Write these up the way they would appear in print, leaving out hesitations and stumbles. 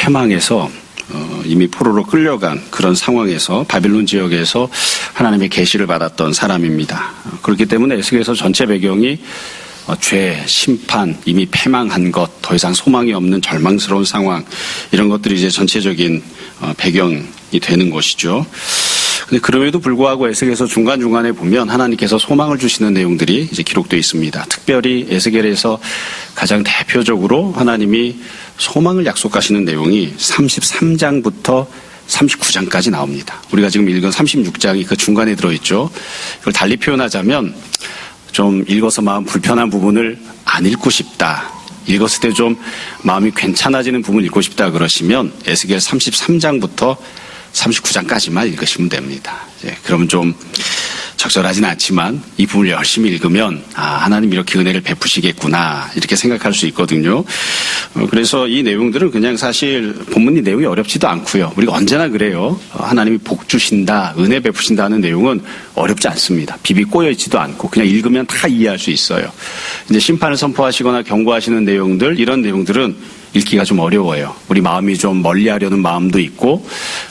패망해서 이미 포로로 끌려간 그런 상황에서 바빌론 지역에서 하나님의 계시를 받았던 사람입니다. 그렇기 때문에 에스겔서 전체 배경이 죄, 심판, 이미 패망한 것, 더 이상 소망이 없는 절망스러운 상황, 이런 것들이 이제 전체적인 배경이 되는 것이죠. 근데 그럼에도 불구하고 에스겔서 중간중간에 보면 하나님께서 소망을 주시는 내용들이 이제 기록되어 있습니다. 특별히 에스겔에서 가장 대표적으로 하나님이 소망을 약속하시는 내용이 33장부터 39장까지 나옵니다. 우리가 지금 읽은 36장이 그 중간에 들어있죠. 이걸 달리 표현하자면 좀 읽어서 마음 불편한 부분을 안 읽고 싶다, 읽었을 때 좀 마음이 괜찮아지는 부분을 읽고 싶다 그러시면 에스겔 33장부터 39장까지만 읽으시면 됩니다. 그러면 좀 적절하진 않지만 이 부분을 열심히 읽으면 하나님 이렇게 은혜를 베푸시겠구나 이렇게 생각할 수 있거든요. 그래서 이 내용들은 그냥 사실 본문의 내용이 어렵지도 않고요. 우리가 언제나 그래요. 하나님이 복 주신다, 은혜 베푸신다 하는 내용은 어렵지 않습니다. 비비 꼬여있지도 않고 그냥 읽으면 다 이해할 수 있어요. 이제 심판을 선포하시거나 경고하시는 내용들, 이런 내용들은 읽기가 좀 어려워요. 우리 마음이 좀 멀리하려는 마음도 있고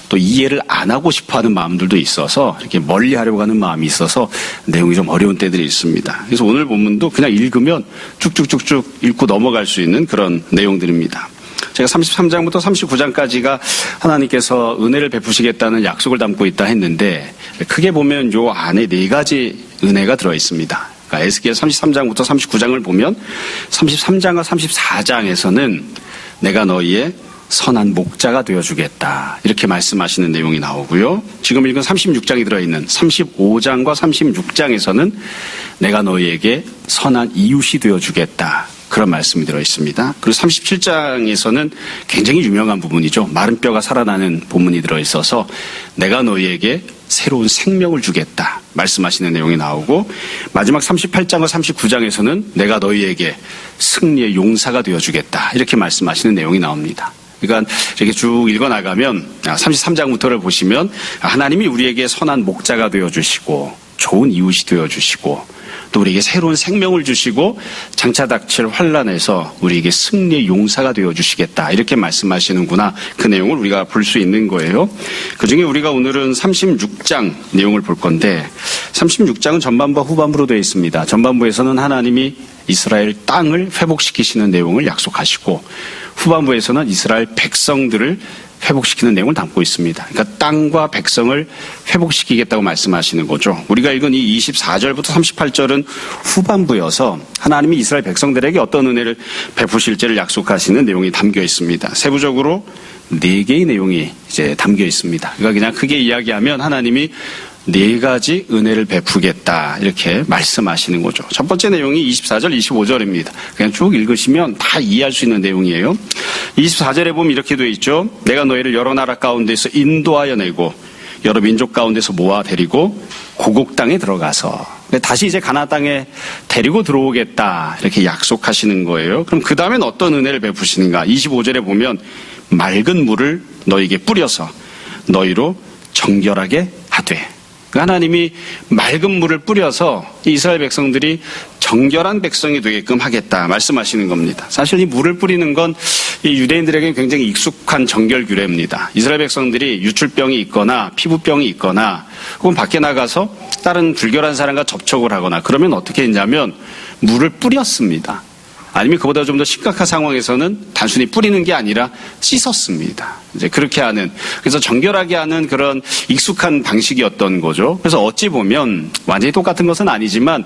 또 이해를 안 하고 싶어하는 마음들도 있어서 이렇게 멀리하려고 하는 마음이 있어서 내용이 좀 어려운 때들이 있습니다. 그래서 오늘 본문도 그냥 읽으면 쭉쭉쭉쭉 읽고 넘어갈 수 있는 그런 내용들입니다. 제가 33장부터 39장까지가 하나님께서 은혜를 베푸시겠다는 약속을 담고 있다 했는데 크게 보면 요 안에 4가지 은혜가 들어있습니다. 그러니까 에스겔 33장부터 39장을 보면 33장과 34장에서는 내가 너희의 선한 목자가 되어주겠다 이렇게 말씀하시는 내용이 나오고요. 지금 읽은 36장이 들어있는 35장과 36장에서는 내가 너희에게 선한 이웃이 되어주겠다 그런 말씀이 들어있습니다. 그리고 37장에서는 굉장히 유명한 부분이죠. 마른 뼈가 살아나는 본문이 들어있어서 내가 너희에게 새로운 생명을 주겠다 말씀하시는 내용이 나오고, 마지막 38장과 39장에서는 내가 너희에게 승리의 용사가 되어주겠다 이렇게 말씀하시는 내용이 나옵니다. 그러니까 이렇게 쭉 읽어나가면 33장부터를 보시면 하나님이 우리에게 선한 목자가 되어주시고 좋은 이웃이 되어주시고 또 우리에게 새로운 생명을 주시고 장차 닥칠 환난에서 우리에게 승리의 용사가 되어주시겠다 이렇게 말씀하시는구나, 그 내용을 우리가 볼 수 있는 거예요. 그중에 우리가 오늘은 36장 내용을 볼 건데 36장은 전반부와 후반부로 되어 있습니다. 전반부에서는 하나님이 이스라엘 땅을 회복시키시는 내용을 약속하시고 후반부에서는 이스라엘 백성들을 회복시키는 내용을 담고 있습니다. 그러니까 땅과 백성을 회복시키겠다고 말씀하시는 거죠. 우리가 읽은 이 24절부터 38절은 후반부여서 하나님이 이스라엘 백성들에게 어떤 은혜를 베푸실지를 약속하시는 내용이 담겨 있습니다. 세부적으로 4개의 내용이 이제 담겨 있습니다. 그러니까 그냥 크게 이야기하면 하나님이 4가지 은혜를 베푸겠다 이렇게 말씀하시는 거죠. 첫 번째 내용이 24절, 25절입니다. 그냥 쭉 읽으시면 다 이해할 수 있는 내용이에요. 24절에 보면 이렇게 되어 있죠. 내가 너희를 여러 나라 가운데서 인도하여 내고 여러 민족 가운데서 모아 데리고 고국 땅에 들어가서 다시 이제 가나안 땅에 데리고 들어오겠다 이렇게 약속하시는 거예요. 그럼 그 다음엔 어떤 은혜를 베푸시는가? 25절에 보면 맑은 물을 너희에게 뿌려서 너희로 정결하게 하되, 하나님이 맑은 물을 뿌려서 이스라엘 백성들이 정결한 백성이 되게끔 하겠다 말씀하시는 겁니다. 사실 이 물을 뿌리는 건 이 유대인들에게는 굉장히 익숙한 정결 규례입니다. 이스라엘 백성들이 유출병이 있거나 피부병이 있거나 혹은 밖에 나가서 다른 불결한 사람과 접촉을 하거나 그러면 어떻게 했냐면 물을 뿌렸습니다. 아니면 그보다 좀 더 심각한 상황에서는 단순히 뿌리는 게 아니라 씻었습니다. 이제 그렇게 하는, 그래서 정결하게 하는 그런 익숙한 방식이었던 거죠. 그래서 어찌 보면 완전히 똑같은 것은 아니지만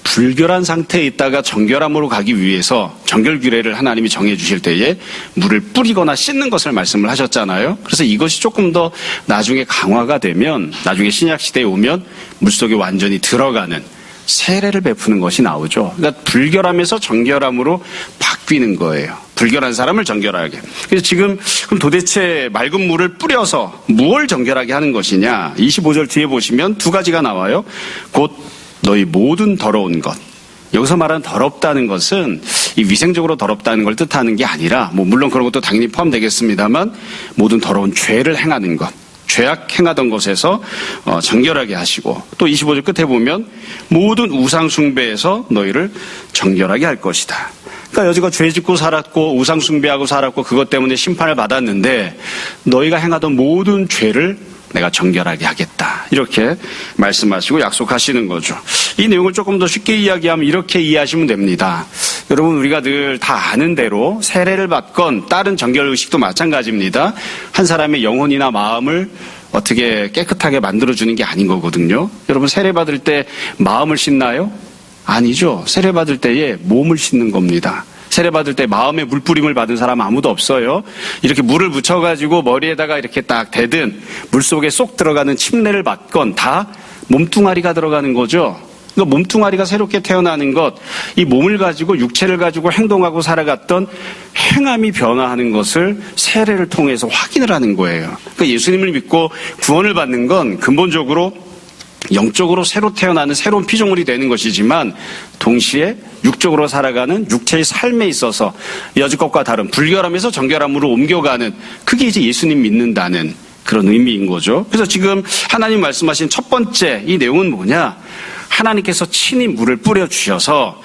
불결한 상태에 있다가 정결함으로 가기 위해서 정결 규례를 하나님이 정해 주실 때에 물을 뿌리거나 씻는 것을 말씀을 하셨잖아요. 그래서 이것이 조금 더 나중에 강화가 되면 나중에 신약 시대에 오면 물속에 완전히 들어가는 세례를 베푸는 것이 나오죠. 그러니까 불결함에서 정결함으로 바뀌는 거예요. 불결한 사람을 정결하게. 그래서 지금 그럼 도대체 맑은 물을 뿌려서 무엇을 정결하게 하는 것이냐? 25절 뒤에 보시면 2가지가 나와요. 곧 너희 모든 더러운 것. 여기서 말하는 더럽다는 것은 이 위생적으로 더럽다는 걸 뜻하는 게 아니라 물론 그런 것도 당연히 포함되겠습니다만 모든 더러운 죄를 행하는 것. 죄악 행하던 것에서 정결하게 하시고, 또 25절 끝에 보면 모든 우상 숭배에서 너희를 정결하게 할 것이다. 그러니까 여지껏 죄 짓고 살았고 우상 숭배하고 살았고 그것 때문에 심판을 받았는데 너희가 행하던 모든 죄를 내가 정결하게 하겠다. 이렇게 말씀하시고 약속하시는 거죠. 이 내용을 조금 더 쉽게 이야기하면 이렇게 이해하시면 됩니다. 여러분 우리가 늘 다 아는 대로 세례를 받건 다른 정결의식도 마찬가지입니다. 한 사람의 영혼이나 마음을 어떻게 깨끗하게 만들어주는 게 아닌 거거든요. 여러분 세례 받을 때 마음을 씻나요? 아니죠. 세례 받을 때에 몸을 씻는 겁니다. 세례 받을 때 마음에 물 뿌림을 받은 사람 아무도 없어요. 이렇게 물을 묻혀가지고 머리에다가 이렇게 딱 대든 물 속에 쏙 들어가는 침례를 받건 다 몸뚱아리가 들어가는 거죠. 그러니까 몸뚱아리가 새롭게 태어나는 것, 이 몸을 가지고 육체를 가지고 행동하고 살아갔던 행함이 변화하는 것을 세례를 통해서 확인을 하는 거예요. 그러니까 예수님을 믿고 구원을 받는 건 근본적으로 영적으로 새로 태어나는 새로운 피조물이 되는 것이지만 동시에 육적으로 살아가는 육체의 삶에 있어서 여지껏과 다른 불결함에서 정결함으로 옮겨가는, 그게 이제 예수님 믿는다는 그런 의미인 거죠. 그래서 지금 하나님 말씀하신 첫 번째 이 내용은 뭐냐? 하나님께서 친히 물을 뿌려주셔서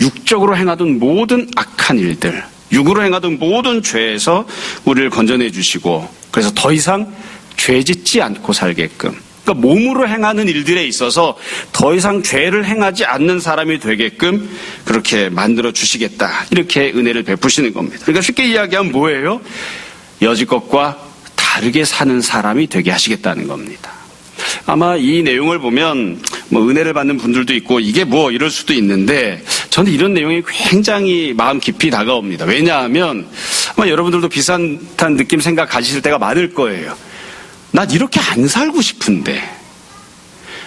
육적으로 행하던 모든 악한 일들, 육으로 행하던 모든 죄에서 우리를 건져내 주시고, 그래서 더 이상 죄 짓지 않고 살게끔, 그러니까 몸으로 행하는 일들에 있어서 더 이상 죄를 행하지 않는 사람이 되게끔 그렇게 만들어 주시겠다. 이렇게 은혜를 베푸시는 겁니다. 그러니까 쉽게 이야기하면 뭐예요? 여지껏과 다르게 사는 사람이 되게 하시겠다는 겁니다. 아마 이 내용을 보면 은혜를 받는 분들도 있고 이게 이럴 수도 있는데 저는 이런 내용이 굉장히 마음 깊이 다가옵니다. 왜냐하면 아마 여러분들도 비슷한 느낌 생각하실 때가 많을 거예요. 난 이렇게 안 살고 싶은데,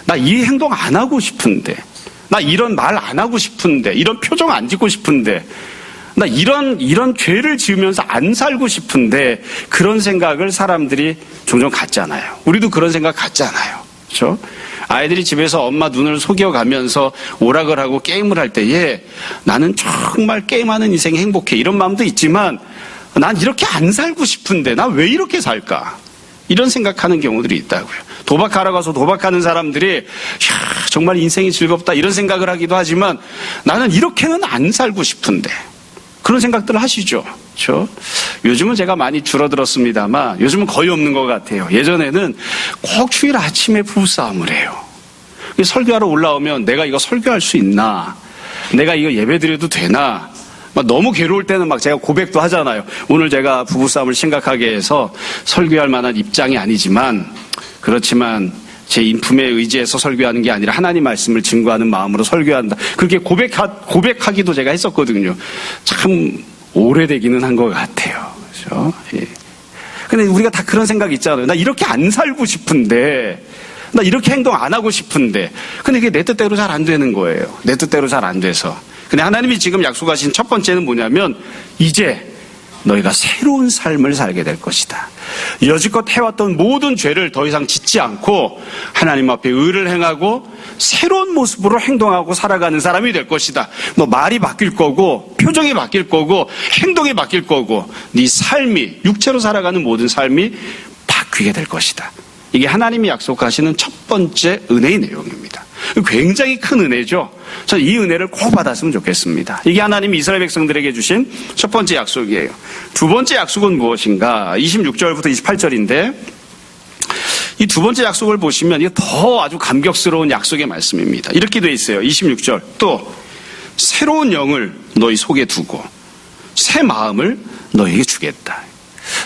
나 이 행동 안 하고 싶은데, 나 이런 말 안 하고 싶은데, 이런 표정 안 짓고 싶은데, 나 이런 죄를 지으면서 안 살고 싶은데, 그런 생각을 사람들이 종종 갖잖아요. 우리도 그런 생각 갖잖아요. 그렇죠? 아이들이 집에서 엄마 눈을 속여가면서 오락을 하고 게임을 할 때에 나는 정말 게임하는 인생이 행복해, 이런 마음도 있지만 난 이렇게 안 살고 싶은데 나 왜 이렇게 살까? 이런 생각하는 경우들이 있다고요. 도박하러 가서 도박하는 사람들이 정말 인생이 즐겁다 이런 생각을 하기도 하지만 나는 이렇게는 안 살고 싶은데, 그런 생각들을 하시죠. 그렇죠? 요즘은 제가 많이 줄어들었습니다만 요즘은 거의 없는 것 같아요. 예전에는 꼭 주일 아침에 부부싸움을 해요. 설교하러 올라오면 내가 이거 설교할 수 있나? 내가 이거 예배드려도 되나? 너무 괴로울 때는 제가 고백도 하잖아요. 오늘 제가 부부싸움을 심각하게 해서 설교할 만한 입장이 아니지만, 그렇지만 제 인품에 의지해서 설교하는 게 아니라 하나님 말씀을 증거하는 마음으로 설교한다. 그렇게 고백하기도 제가 했었거든요. 참 오래되기는 한 것 같아요. 그렇죠? 예. 근데 우리가 다 그런 생각 있잖아요. 나 이렇게 안 살고 싶은데, 나 이렇게 행동 안 하고 싶은데, 근데 그게 내 뜻대로 잘 안 되는 거예요. 내 뜻대로 잘 안 돼서. 근데 하나님이 지금 약속하신 첫 번째는 뭐냐면, 이제 너희가 새로운 삶을 살게 될 것이다. 여지껏 해왔던 모든 죄를 더 이상 짓지 않고 하나님 앞에 의를 행하고 새로운 모습으로 행동하고 살아가는 사람이 될 것이다. 너 말이 바뀔 거고, 표정이 바뀔 거고, 행동이 바뀔 거고, 네 삶이, 육체로 살아가는 모든 삶이 바뀌게 될 것이다. 이게 하나님이 약속하시는 첫 번째 은혜의 내용입니다. 굉장히 큰 은혜죠. 저는 이 은혜를 꼭 받았으면 좋겠습니다. 이게 하나님이 이스라엘 백성들에게 주신 첫 번째 약속이에요. 두 번째 약속은 무엇인가? 26절부터 28절인데 이 두 번째 약속을 보시면 이게 더 아주 감격스러운 약속의 말씀입니다. 이렇게 돼 있어요. 26절. 또 새로운 영을 너희 속에 두고 새 마음을 너희에게 주겠다.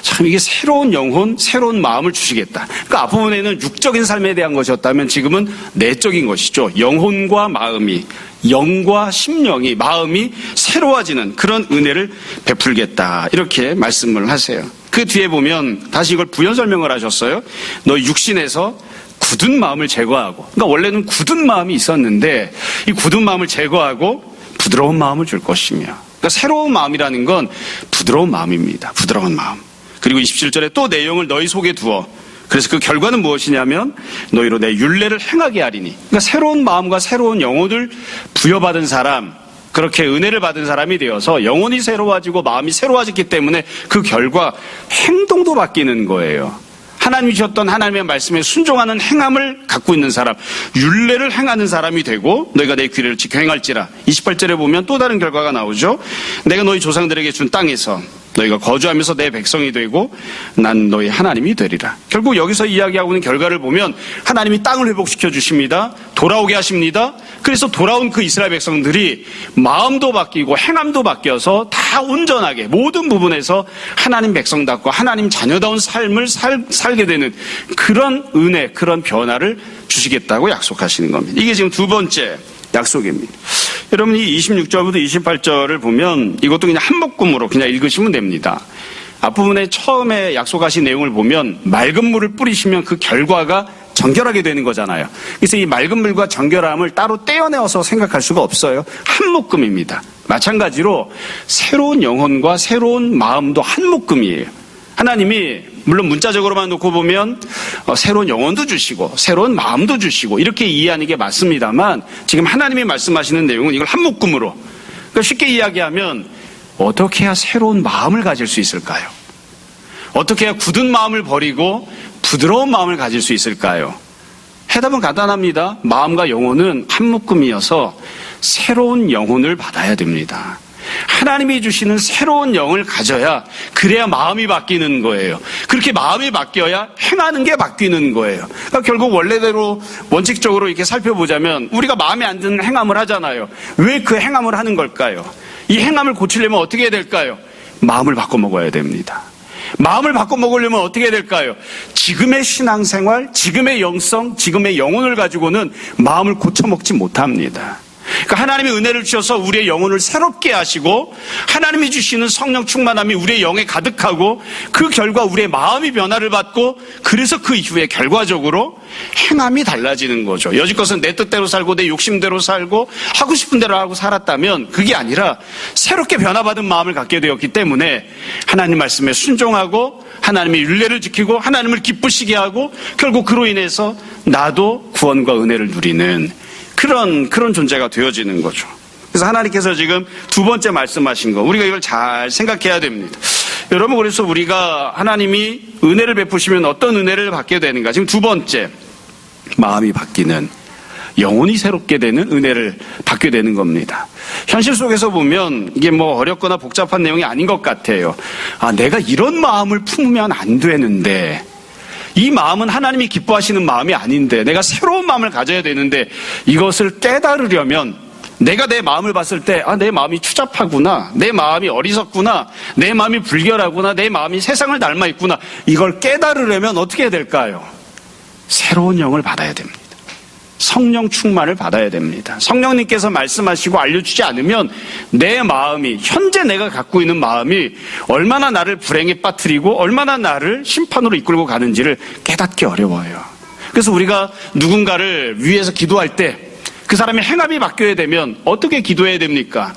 참 이게 새로운 영혼, 새로운 마음을 주시겠다. 그러니까 앞부분에는 육적인 삶에 대한 것이었다면 지금은 내적인 것이죠. 영혼과 마음이, 영과 심령이, 마음이 새로워지는 그런 은혜를 베풀겠다. 이렇게 말씀을 하세요. 그 뒤에 보면 다시 이걸 부연 설명을 하셨어요. 너 육신에서 굳은 마음을 제거하고, 그러니까 원래는 굳은 마음이 있었는데 이 굳은 마음을 제거하고 부드러운 마음을 줄 것이며, 그러니까 새로운 마음이라는 건 부드러운 마음입니다. 부드러운 마음. 그리고 27절에 또 내용을 너희 속에 두어. 그래서 그 결과는 무엇이냐면 너희로 내 율례를 행하게 하리니. 그러니까 새로운 마음과 새로운 영혼을 부여받은 사람, 그렇게 은혜를 받은 사람이 되어서 영혼이 새로워지고 마음이 새로워졌기 때문에 그 결과 행동도 바뀌는 거예요. 하나님이 주셨던 하나님의 말씀에 순종하는 행함을 갖고 있는 사람, 율례를 행하는 사람이 되고 너희가 내 규례를 지켜 행할지라. 28절에 보면 또 다른 결과가 나오죠. 내가 너희 조상들에게 준 땅에서 너희가 거주하면서 내 백성이 되고 난 너희 하나님이 되리라. 결국 여기서 이야기하고 있는 결과를 보면 하나님이 땅을 회복시켜 주십니다. 돌아오게 하십니다. 그래서 돌아온 그 이스라엘 백성들이 마음도 바뀌고 행함도 바뀌어서 다 온전하게 모든 부분에서 하나님 백성답고 하나님 자녀다운 삶을 살게 되는 그런 은혜, 그런 변화를 주시겠다고 약속하시는 겁니다. 이게 지금 두 번째 약속입니다. 여러분 이 26절부터 28절을 보면 이것도 그냥 한 묶음으로 그냥 읽으시면 됩니다. 앞부분에 처음에 약속하신 내용을 보면 맑은 물을 뿌리시면 그 결과가 정결하게 되는 거잖아요. 그래서 이 맑은 물과 정결함을 따로 떼어내어서 생각할 수가 없어요. 한 묶음입니다. 마찬가지로 새로운 영혼과 새로운 마음도 한 묶음이에요. 하나님이 물론 문자적으로만 놓고 보면 새로운 영혼도 주시고 새로운 마음도 주시고 이렇게 이해하는 게 맞습니다만 지금 하나님이 말씀하시는 내용은 이걸 한 묶음으로, 그러니까 쉽게 이야기하면 어떻게 해야 새로운 마음을 가질 수 있을까요? 어떻게 해야 굳은 마음을 버리고 부드러운 마음을 가질 수 있을까요? 해답은 간단합니다. 마음과 영혼은 한 묶음이어서 새로운 영혼을 받아야 됩니다. 하나님이 주시는 새로운 영을 가져야 그래야 마음이 바뀌는 거예요. 그렇게 마음이 바뀌어야 행하는 게 바뀌는 거예요. 그러니까 결국 원래대로 원칙적으로 이렇게 살펴보자면 우리가 마음에 안 드는 행함을 하잖아요. 왜 그 행함을 하는 걸까요? 이 행함을 고치려면 어떻게 해야 될까요? 마음을 바꿔 먹어야 됩니다. 마음을 바꿔 먹으려면 어떻게 해야 될까요? 지금의 신앙생활, 지금의 영성, 지금의 영혼을 가지고는 마음을 고쳐 먹지 못합니다. 그러니까 하나님의 은혜를 주셔서 우리의 영혼을 새롭게 하시고 하나님이 주시는 성령 충만함이 우리의 영에 가득하고 그 결과 우리의 마음이 변화를 받고 그래서 그 이후에 결과적으로 행함이 달라지는 거죠. 여지껏은 내 뜻대로 살고 내 욕심대로 살고 하고 싶은 대로 하고 살았다면 그게 아니라 새롭게 변화받은 마음을 갖게 되었기 때문에 하나님 말씀에 순종하고 하나님의 율례를 지키고 하나님을 기쁘시게 하고 결국 그로 인해서 나도 구원과 은혜를 누리는 그런 존재가 되어지는 거죠. 그래서 하나님께서 지금 두 번째 말씀하신 거, 우리가 이걸 잘 생각해야 됩니다. 여러분, 그래서 우리가 하나님이 은혜를 베푸시면 어떤 은혜를 받게 되는가? 지금 두 번째, 마음이 바뀌는, 영혼이 새롭게 되는 은혜를 받게 되는 겁니다. 현실 속에서 보면 이게 뭐 어렵거나 복잡한 내용이 아닌 것 같아요. 내가 이런 마음을 품으면 안 되는데, 이 마음은 하나님이 기뻐하시는 마음이 아닌데 내가 새로운 마음을 가져야 되는데 이것을 깨달으려면 내가 내 마음을 봤을 때 내 마음이 추잡하구나, 내 마음이 어리석구나, 내 마음이 불결하구나, 내 마음이 세상을 닮아 있구나, 이걸 깨달으려면 어떻게 해야 될까요? 새로운 영을 받아야 됩니다. 성령 충만을 받아야 됩니다. 성령님께서 말씀하시고 알려주지 않으면 내 마음이, 현재 내가 갖고 있는 마음이 얼마나 나를 불행에 빠뜨리고 얼마나 나를 심판으로 이끌고 가는지를 깨닫기 어려워요. 그래서 우리가 누군가를 위해서 기도할 때 그 사람의 행함이 바뀌어야 되면 어떻게 기도해야 됩니까?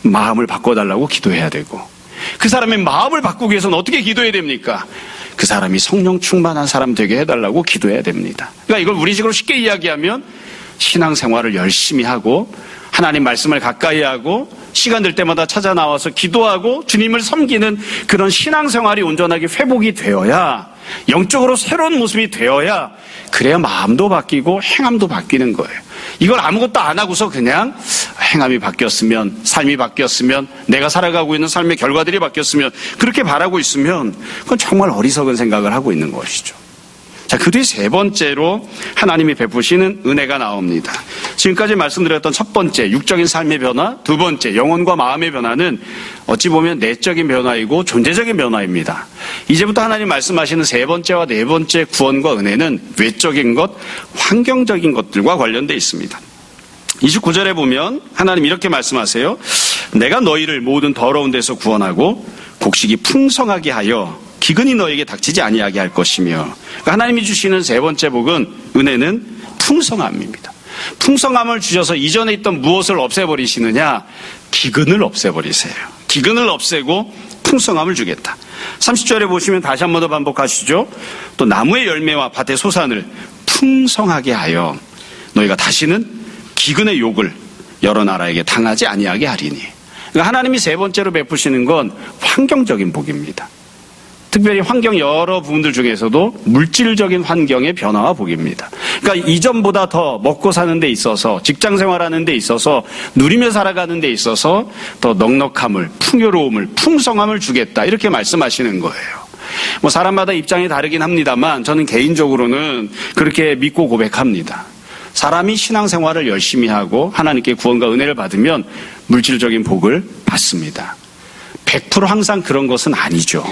마음을 바꿔달라고 기도해야 되고, 그 사람의 마음을 바꾸기 위해서는 어떻게 기도해야 됩니까? 그 사람이 성령 충만한 사람 되게 해달라고 기도해야 됩니다. 그러니까 이걸 우리식으로 쉽게 이야기하면 신앙생활을 열심히 하고 하나님 말씀을 가까이 하고 시간 될 때마다 찾아 나와서 기도하고 주님을 섬기는 그런 신앙생활이 온전하게 회복이 되어야, 영적으로 새로운 모습이 되어야 그래야 마음도 바뀌고 행함도 바뀌는 거예요. 이걸 아무것도 안 하고서 그냥 행함이 바뀌었으면, 삶이 바뀌었으면, 내가 살아가고 있는 삶의 결과들이 바뀌었으면 그렇게 바라고 있으면 그건 정말 어리석은 생각을 하고 있는 것이죠. 자, 그 뒤 세 번째로 하나님이 베푸시는 은혜가 나옵니다. 지금까지 말씀드렸던 첫 번째 육적인 삶의 변화, 두 번째 영혼과 마음의 변화는 어찌 보면 내적인 변화이고 존재적인 변화입니다. 이제부터 하나님 말씀하시는 세 번째와 네 번째 구원과 은혜는 외적인 것, 환경적인 것들과 관련되어 있습니다. 29절에 보면 하나님 이렇게 말씀하세요. 내가 너희를 모든 더러운 데서 구원하고 곡식이 풍성하게 하여 기근이 너에게 닥치지 아니하게 할 것이며, 그러니까 하나님이 주시는 세 번째 복은, 은혜는 풍성함입니다. 풍성함을 주셔서 이전에 있던 무엇을 없애버리시느냐? 기근을 없애버리세요. 기근을 없애고 풍성함을 주겠다. 30절에 보시면 다시 한 번 더 반복하시죠. 또 나무의 열매와 밭의 소산을 풍성하게 하여 너희가 다시는 기근의 욕을 여러 나라에게 당하지 아니하게 하리니. 그러니까 하나님이 세 번째로 베푸시는 건 환경적인 복입니다. 특별히 환경 여러 부분들 중에서도 물질적인 환경의 변화와 복입니다. 그러니까 이전보다 더 먹고 사는 데 있어서, 직장 생활하는 데 있어서, 누리며 살아가는 데 있어서 더 넉넉함을, 풍요로움을, 풍성함을 주겠다, 이렇게 말씀하시는 거예요. 뭐 사람마다 입장이 다르긴 합니다만 저는 개인적으로는 그렇게 믿고 고백합니다. 사람이 신앙생활을 열심히 하고 하나님께 구원과 은혜를 받으면 물질적인 복을 받습니다. 100% 항상 그런 것은 아니죠.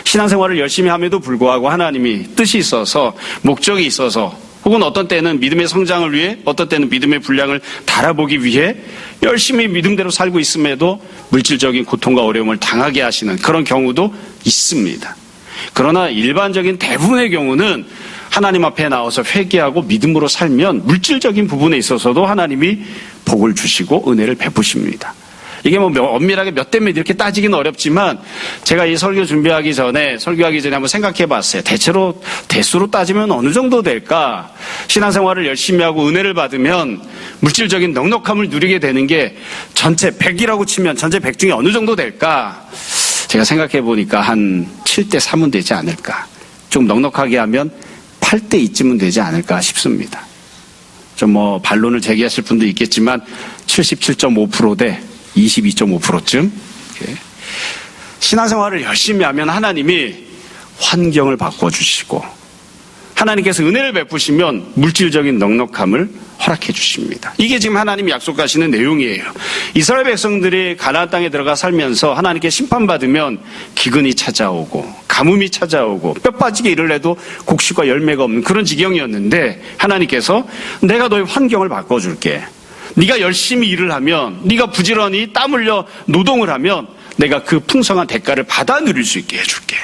신앙생활을 열심히 함에도 불구하고 하나님이 뜻이 있어서, 목적이 있어서, 혹은 어떤 때는 믿음의 성장을 위해, 어떤 때는 믿음의 분량을 달아보기 위해 열심히 믿음대로 살고 있음에도 물질적인 고통과 어려움을 당하게 하시는 그런 경우도 있습니다. 그러나 일반적인 대부분의 경우는 하나님 앞에 나와서 회개하고 믿음으로 살면 물질적인 부분에 있어서도 하나님이 복을 주시고 은혜를 베푸십니다. 이게 뭐 엄밀하게 몇 대 몇 이렇게 따지기는 어렵지만 제가 이 설교하기 전에 한번 생각해 봤어요. 대수로 따지면 어느 정도 될까? 신앙생활을 열심히 하고 은혜를 받으면 물질적인 넉넉함을 누리게 되는 게 전체 100이라고 치면 전체 100 중에 어느 정도 될까? 제가 생각해 보니까 한 7대 3은 되지 않을까? 좀 넉넉하게 하면 8대 2쯤은 되지 않을까 싶습니다. 좀 뭐 반론을 제기하실 분도 있겠지만 77.5% 대 22.5%쯤. 신앙생활을 열심히 하면 하나님이 환경을 바꿔주시고 하나님께서 은혜를 베푸시면 물질적인 넉넉함을 허락해 주십니다. 이게 지금 하나님이 약속하시는 내용이에요. 이스라엘 백성들이 가나안 땅에 들어가 살면서 하나님께 심판받으면 기근이 찾아오고 가뭄이 찾아오고 뼈 빠지게 일을 해도 곡식과 열매가 없는 그런 지경이었는데 하나님께서 내가 너의 환경을 바꿔줄게. 네가 열심히 일을 하면, 네가 부지런히 땀 흘려 노동을 하면 내가 그 풍성한 대가를 받아 누릴 수 있게 해줄게.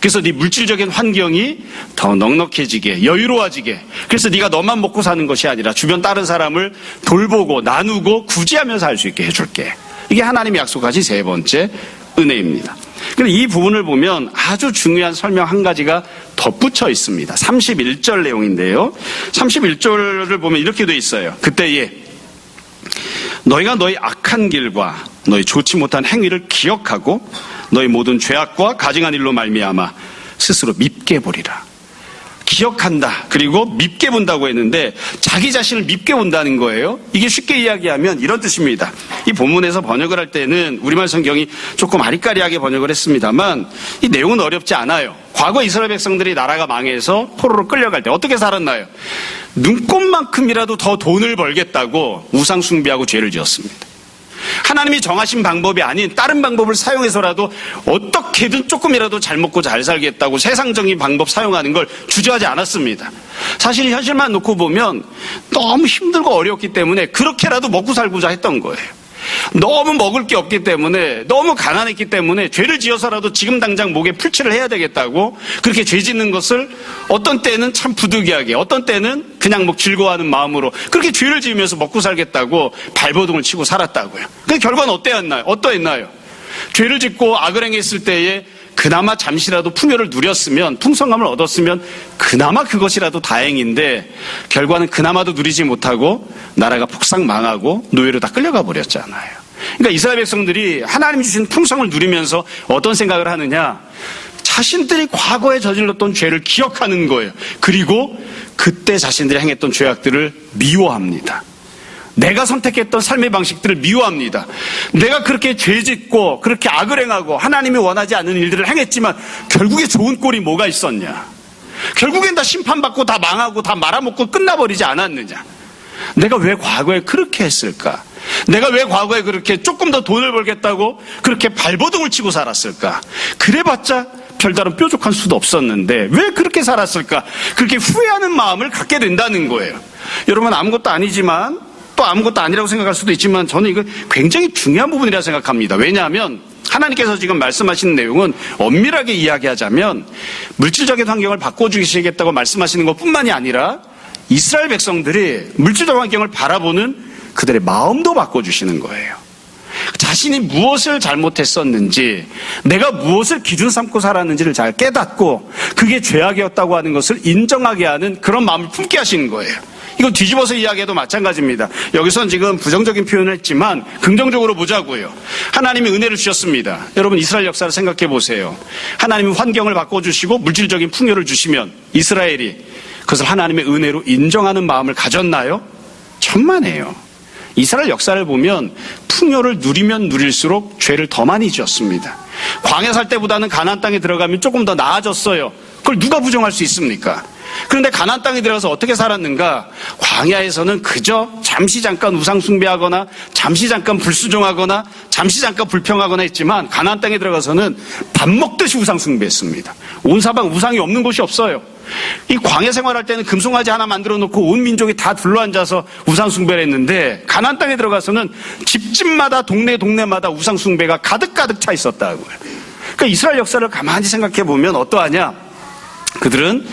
그래서 네 물질적인 환경이 더 넉넉해지게, 여유로워지게, 그래서 네가 너만 먹고 사는 것이 아니라 주변 다른 사람을 돌보고 나누고 구제하면서 할 수 있게 해줄게. 이게 하나님이 약속하신 세 번째 은혜입니다. 그런데 이 부분을 보면 아주 중요한 설명 한 가지가 덧붙여 있습니다. 31절 내용인데요. 31절을 보면 이렇게 돼 있어요. 그때에 너희가 너희 악한 길과 너희 좋지 못한 행위를 기억하고 너희 모든 죄악과 가증한 일로 말미암아 스스로 밉게 보리라. 기억한다. 그리고 밉게 본다고 했는데 자기 자신을 밉게 본다는 거예요. 이게 쉽게 이야기하면 이런 뜻입니다. 이 본문에서 번역을 할 때는 우리말 성경이 조금 아리까리하게 번역을 했습니다만 이 내용은 어렵지 않아요. 과거 이스라엘 백성들이 나라가 망해서 포로로 끌려갈 때 어떻게 살았나요? 눈꼽만큼이라도 더 돈을 벌겠다고 우상 숭배하고 죄를 지었습니다. 하나님이 정하신 방법이 아닌 다른 방법을 사용해서라도 어떻게든 조금이라도 잘 먹고 잘 살겠다고 세상적인 방법 사용하는 걸 주저하지 않았습니다. 사실 현실만 놓고 보면 너무 힘들고 어려웠기 때문에 그렇게라도 먹고 살고자 했던 거예요. 너무 먹을 게 없기 때문에, 너무 가난했기 때문에 죄를 지어서라도 지금 당장 목에 풀칠을 해야 되겠다고 그렇게 죄 짓는 것을 어떤 때는 참 부득이하게, 어떤 때는 그냥 뭐 즐거워하는 마음으로 그렇게 죄를 지으면서 먹고 살겠다고 발버둥을 치고 살았다고요. 그 결과는 어떠했나요? 죄를 짓고 악을 행했을 때에 그나마 잠시라도 풍요를 누렸으면, 풍성함을 얻었으면 그나마 그것이라도 다행인데 결과는 그나마도 누리지 못하고 나라가 폭삭 망하고 노예로 다 끌려가 버렸잖아요. 그러니까 이스라엘 백성들이 하나님이 주신 풍성을 누리면서 어떤 생각을 하느냐? 자신들이 과거에 저질렀던 죄를 기억하는 거예요. 그리고 그때 자신들이 행했던 죄악들을 미워합니다. 내가 선택했던 삶의 방식들을 미워합니다. 내가 그렇게 죄짓고 그렇게 악을 행하고 하나님이 원하지 않는 일들을 행했지만 결국에 좋은 꼴이 뭐가 있었냐? 결국엔 다 심판받고 다 망하고 다 말아먹고 끝나버리지 않았느냐? 내가 왜 과거에 그렇게 했을까? 내가 왜 과거에 그렇게 조금 더 돈을 벌겠다고 그렇게 발버둥을 치고 살았을까? 그래봤자 별다른 뾰족한 수도 없었는데 왜 그렇게 살았을까? 그렇게 후회하는 마음을 갖게 된다는 거예요. 여러분, 아무것도 아니지만 또 아무것도 아니라고 생각할 수도 있지만 저는 이거 굉장히 중요한 부분이라고 생각합니다. 왜냐하면 하나님께서 지금 말씀하시는 내용은 엄밀하게 이야기하자면 물질적인 환경을 바꿔주시겠다고 말씀하시는 것뿐만이 아니라 이스라엘 백성들이 물질적 환경을 바라보는 그들의 마음도 바꿔주시는 거예요. 자신이 무엇을 잘못했었는지, 내가 무엇을 기준 삼고 살았는지를 잘 깨닫고 그게 죄악이었다고 하는 것을 인정하게 하는 그런 마음을 품게 하시는 거예요. 이거 뒤집어서 이야기해도 마찬가지입니다. 여기서는 지금 부정적인 표현을 했지만 긍정적으로 보자고요. 하나님이 은혜를 주셨습니다. 여러분 이스라엘 역사를 생각해 보세요. 하나님이 환경을 바꿔주시고 물질적인 풍요를 주시면 이스라엘이 그것을 하나님의 은혜로 인정하는 마음을 가졌나요? 천만에요. 이스라엘 역사를 보면 풍요를 누리면 누릴수록 죄를 더 많이 지었습니다. 광야 살 때보다는 가나안 땅에 들어가면 조금 더 나아졌어요. 그걸 누가 부정할 수 있습니까? 그런데 가나안 땅에 들어가서 어떻게 살았는가? 광야에서는 그저 잠시 잠깐 우상 숭배하거나 잠시 잠깐 불수종하거나 잠시 잠깐 불평하거나 했지만 가나안 땅에 들어가서는 밥 먹듯이 우상 숭배했습니다. 온 사방 우상이 없는 곳이 없어요. 이 광야 생활할 때는 금송아지 하나 만들어 놓고 온 민족이 다 둘러앉아서 우상 숭배를 했는데 가나안 땅에 들어가서는 집집마다 동네마다 우상 숭배가 가득가득 차 있었다고요. 그러니까 이스라엘 역사를 가만히 생각해 보면 어떠하냐? 그들은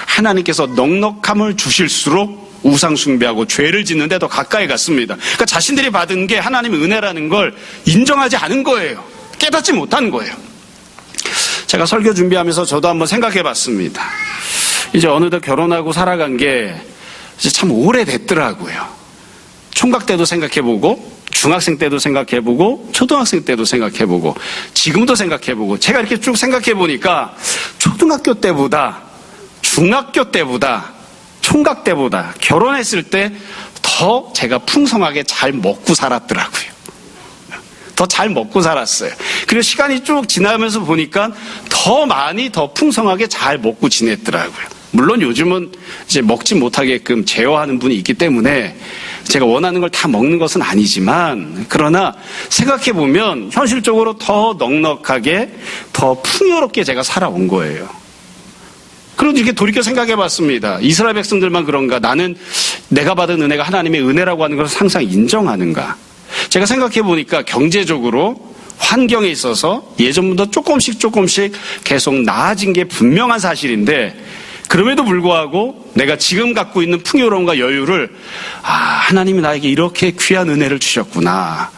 하나님께서 넉넉함을 주실수록 우상 숭배하고 죄를 짓는 데 더 가까이 갔습니다. 그러니까 자신들이 받은 게 하나님의 은혜라는 걸 인정하지 않은 거예요. 깨닫지 못한 거예요. 제가 설교 준비하면서 저도 한번 생각해 봤습니다. 이제 어느덧 결혼하고 살아간 게 이제 참 오래됐더라고요. 총각 때도 생각해보고 중학생 때도 생각해보고 초등학생 때도 생각해보고 지금도 생각해보고 제가 이렇게 쭉 생각해보니까 초등학교 때보다 중학교 때보다 총각 때보다 결혼했을 때 더 제가 풍성하게 잘 먹고 살았더라고요. 더 잘 먹고 살았어요. 그리고 시간이 쭉 지나면서 보니까 더 많이 더 풍성하게 잘 먹고 지냈더라고요. 물론 요즘은 이제 먹지 못하게끔 제어하는 분이 있기 때문에 제가 원하는 걸 다 먹는 것은 아니지만 그러나 생각해 보면 현실적으로 더 넉넉하게 더 풍요롭게 제가 살아온 거예요. 그런데 이렇게 돌이켜 생각해 봤습니다. 이스라엘 백성들만 그런가? 나는 내가 받은 은혜가 하나님의 은혜라고 하는 것을 항상 인정하는가? 제가 생각해 보니까 경제적으로 환경에 있어서 예전보다 조금씩 계속 나아진 게 분명한 사실인데 그럼에도 불구하고 내가 지금 갖고 있는 풍요로움과 여유를 하나님이 나에게 이렇게 귀한 은혜를 주셨구나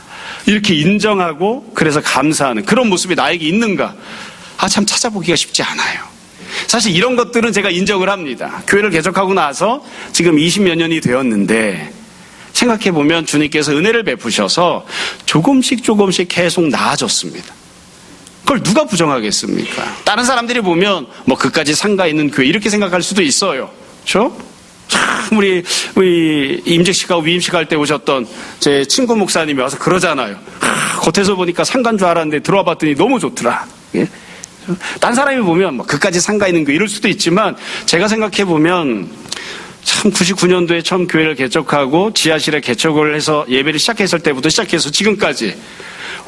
이렇게 인정하고 그래서 감사하는 그런 모습이 나에게 있는가? 참 찾아보기가 쉽지 않아요. 사실 이런 것들은 제가 인정을 합니다. 교회를 개척하고 나서 지금 20몇 년이 되었는데 생각해보면 주님께서 은혜를 베푸셔서 조금씩 계속 나아졌습니다. 그걸 누가 부정하겠습니까? 다른 사람들이 보면 그까지 상가 있는 교회 이렇게 생각할 수도 있어요. 그렇죠? 참 우리 임직식하고 위임식 할 때 오셨던 제 친구 목사님이 와서 그러잖아요. 겉에서 보니까 상가인 줄 알았는데 들어와 봤더니 너무 좋더라. 예? 딴 사람이 보면 그까지 상가 있는 거 이럴 수도 있지만 제가 생각해 보면 참 99년도에 처음 교회를 개척하고 지하실에 개척을 해서 예배를 시작했을 때부터 시작해서 지금까지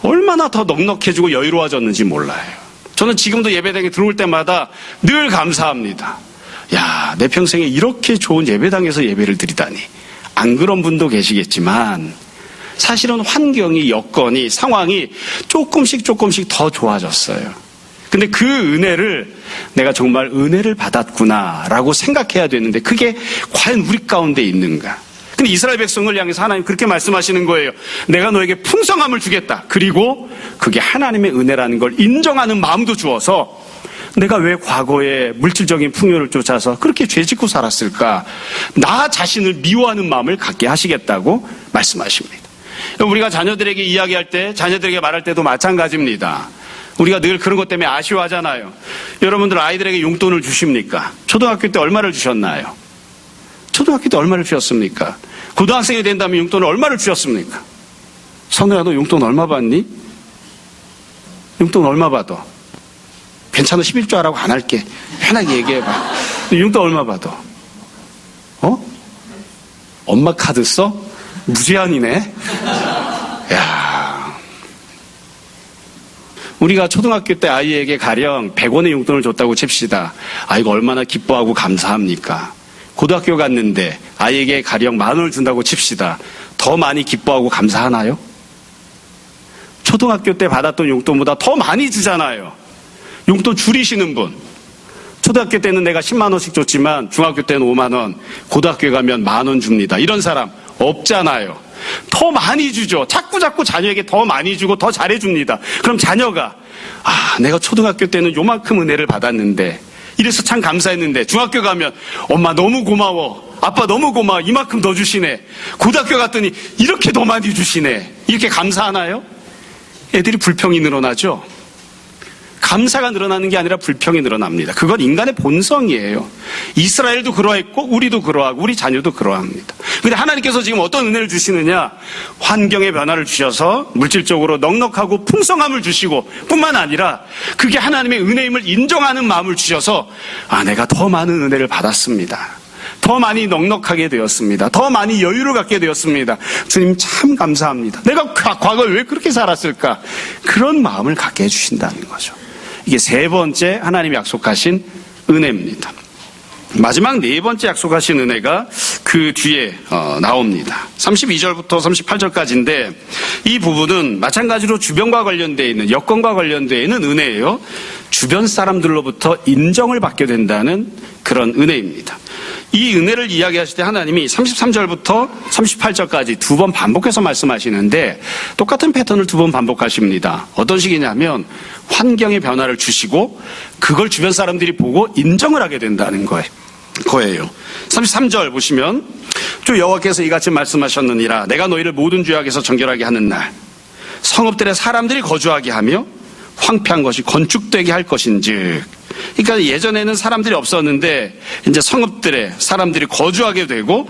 얼마나 더 넉넉해지고 여유로워졌는지 몰라요. 저는 지금도 예배당에 들어올 때마다 늘 감사합니다. 야, 내 평생에 이렇게 좋은 예배당에서 예배를 드리다니. 안 그런 분도 계시겠지만 사실은 환경이, 여건이, 상황이 조금씩 더 좋아졌어요. 근데 그 은혜를 내가 정말 은혜를 받았구나라고 생각해야 되는데 그게 과연 우리 가운데 있는가? 근데 이스라엘 백성을 향해서 하나님 그렇게 말씀하시는 거예요. 내가 너에게 풍성함을 주겠다. 그리고 그게 하나님의 은혜라는 걸 인정하는 마음도 주어서 내가 왜 과거에 물질적인 풍요를 쫓아서 그렇게 죄짓고 살았을까? 나 자신을 미워하는 마음을 갖게 하시겠다고 말씀하십니다. 우리가 자녀들에게 이야기할 때, 자녀들에게 말할 때도 마찬가지입니다. 우리가 늘 그런 것 때문에 아쉬워하잖아요. 여러분들 아이들에게 용돈을 주십니까? 초등학교 때 얼마를 주셨나요? 초등학교 때 얼마를 주셨습니까? 고등학생이 된다면 용돈을 얼마를 주셨습니까? 선우야, 너 용돈 얼마 받니? 용돈 얼마 받아? 괜찮아, 11조하라고 안 할게. 편하게 얘기해봐. 너 용돈 얼마 받아? 엄마 카드 써? 무제한이네? 야, 우리가 초등학교 때 아이에게 가령 100원의 용돈을 줬다고 칩시다. 아이가 얼마나 기뻐하고 감사합니까? 고등학교 갔는데 아이에게 가령 10,000원을 준다고 칩시다. 더 많이 기뻐하고 감사하나요? 초등학교 때 받았던 용돈보다 더 많이 주잖아요. 용돈 줄이시는 분. 초등학교 때는 내가 10만 원씩 줬지만 중학교 때는 5만 원, 고등학교에 가면 10,000원 줍니다. 이런 사람 없잖아요. 더 많이 주죠. 자꾸 자녀에게 더 많이 주고 더 잘해줍니다. 그럼 자녀가 내가 초등학교 때는 요만큼 은혜를 받았는데 이래서 참 감사했는데 중학교 가면 엄마 너무 고마워, 아빠 너무 고마워, 이만큼 더 주시네. 고등학교 갔더니 이렇게 더 많이 주시네. 이렇게 감사하나요? 애들이 불평이 늘어나죠. 감사가 늘어나는 게 아니라 불평이 늘어납니다. 그건 인간의 본성이에요. 이스라엘도 그러했고 우리도 그러하고 우리 자녀도 그러합니다. 그런데 하나님께서 지금 어떤 은혜를 주시느냐? 환경의 변화를 주셔서 물질적으로 넉넉하고 풍성함을 주시고 뿐만 아니라 그게 하나님의 은혜임을 인정하는 마음을 주셔서 내가 더 많은 은혜를 받았습니다. 더 많이 넉넉하게 되었습니다. 더 많이 여유를 갖게 되었습니다. 주님 참 감사합니다. 내가 과거에 왜 그렇게 살았을까? 그런 마음을 갖게 해주신다는 거죠. 이게 세 번째 하나님이 약속하신 은혜입니다. 마지막 네 번째 약속하신 은혜가 그 뒤에 나옵니다. 32절부터 38절까지인데 이 부분은 마찬가지로 주변과 관련되어 있는, 여건과 관련되어 있는 은혜예요. 주변 사람들로부터 인정을 받게 된다는 그런 은혜입니다. 이 은혜를 이야기하실 때 하나님이 33절부터 38절까지 두 번 반복해서 말씀하시는데 똑같은 패턴을 두 번 반복하십니다. 어떤 식이냐면 환경의 변화를 주시고 그걸 주변 사람들이 보고 인정을 하게 된다는 거예요. 33절 보시면 주 여호와께서 이같이 말씀하셨느니라. 내가 너희를 모든 죄악에서 정결하게 하는 날 성읍들에 사람들이 거주하게 하며 황폐한 것이 건축되게 할 것인즉. 그러니까 예전에는 사람들이 없었는데 이제 성읍들에 사람들이 거주하게 되고